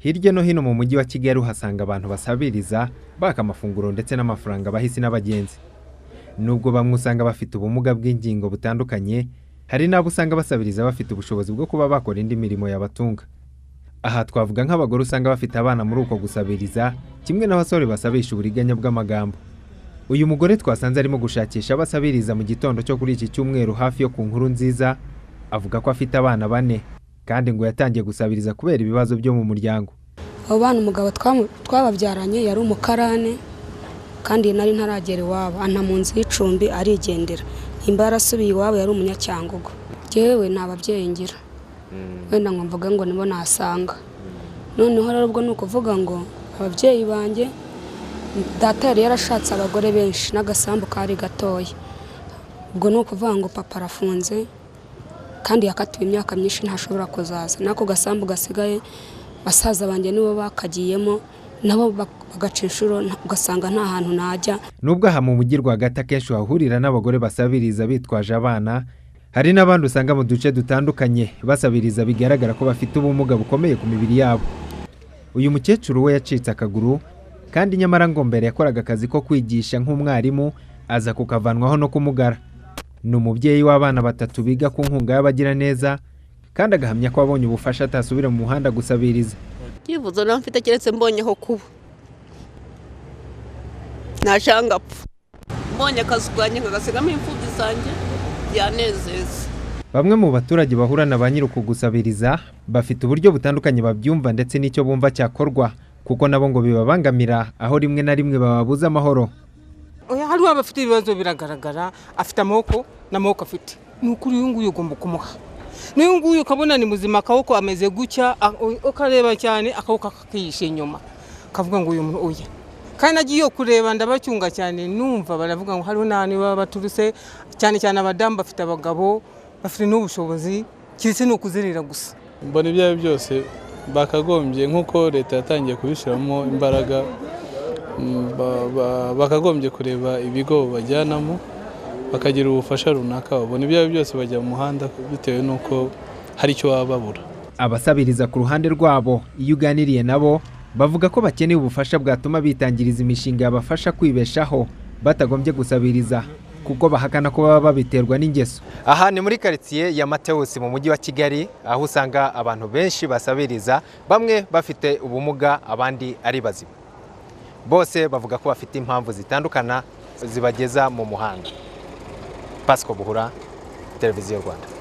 Hirya no hino mu mujyi wa Kigali uhasanga abantu basabiriza baka amafunguro ndetse n'amafaranga bahisi n'abagenzi. Nubwo bamwe usanga bafite ubumuga bw'ingingo butandukanye, hari nabo usanga basabiriza bafite ubushobozi bwo kuba bakora indi mirimo yabatunga. Aha twavuga nk'abagore usanga bafite abana muri uko gusabiriza, kimwe n'abasore basabisha uburiganya bw'amagambo. Uyu mugore twasanze arimo gushakisha abasabiriza mu gitondo cyo kuri iki cyumweru hafi yo ku Nkuru Nziza, avuga ko afite abana 4 kandi ngo yatangiye gusabiriza kubera ibibazo byo mu muryango. Abo bana umugabo twababyaranye yari umukarane kandi nari ntaragera iwabo, ana mu nzu y'icumbi arigendera. Imba yarasubiye iwabo yari umunyacyangugu. Jewe nababyeyi ngira. Wenda ngo mvuga ngo nibo nasanga. Noneho rero ubwo nukuvuga ngo ababyeyi banjye data yari yarashatse abagore benshi n'agasambu kari gatoya. Ubwo nukuvuga ngo papa arafunze kandi yakatiwe imyaka myinshi ntashobora kuzaza. Nako gasambu gasigaye basaza banjye nibo bakagiyemo, nabo bagaca inshuro ugasanga nta hantu najya. Nubwo aha mu mujyi rwagati akenshi hahurira n'abagore basabiriza bitwaje abana, hari n'abandi usanga mu duce dutandukanye basabiriza bigaragara ko bafite ubumuga bukomeye ku mibiri yabo. Uyu mukecuru we yacitse akaguru kandi nyamara ngo mbere yakoraga akazi ko kwigisha nk'umwarimu, aza kukavanwaho no kumugara. Ni umubyeyi w'abana 3 biga ku nkunga y'abagira neza kandi agahamya ko abonye ubufasha atasubira mu muhanda gusabiriza. Yivuzo na mfite keretse mbonyeho kuba nashanga pfu mbonye akazuganye ngagasigamo imfubyi zanjye yanezeza. Bamwe mu baturage bahura na ba nyiruko gusabiriza bafite uburyo butandukanye babyumva ndetse n'icyo bumva cyakorwa, kuko nabo ngo bibabangamira aho rimwe na rimwe bababuza amahoro. Hari abafite ibibazo biragaragara, afite amaboko n'amaboko afite. Nukuri uyu nguyu ugomba kumuha. N'uyu nguyu ukabona ni muzima, akaboko ameze gutya, ukareba cyane akaboko akakiyishe inyuma. Kavuga ngo uyu muntu uya. Kandi nagiye kureba ndabacyunga cyane, numva baravuga ngo hariho nani baba baturuse cyane cyane abadamu bafite abagabo bafite n'ubushobozi, kiretse no kuzerera gusa. Mbona ibyawe byose bakagombye nkuko leta yatangiye kubishiramo imbaraga, bakagombye kureba ibigo bajyanamo bakagira ubufasha runaka. Babona ibyawe byose bajya mu muhanda bitewe nuko hari icyo baba babura. Abasabiriza ku ruhande rwabo iyo uganiriye nabo bavuga ko bakeneye ubufasha bwatuma bitangiriza imishinga yabafasha kwibeshaho batagombye gusabiriza, kuko bahakana ko baba babiterwa n'ingeso. Aha ni muri quartier ya Mateus mu mujyi wa Kigali, aho usanga abantu benshi basabiriza, bamwe bafite ubumuga abandi ari bazima. Bose bavuga ko bafite impamvu zitandukana zibageza mu muhanda. Pasco Buhura, Televiziyo Rwanda.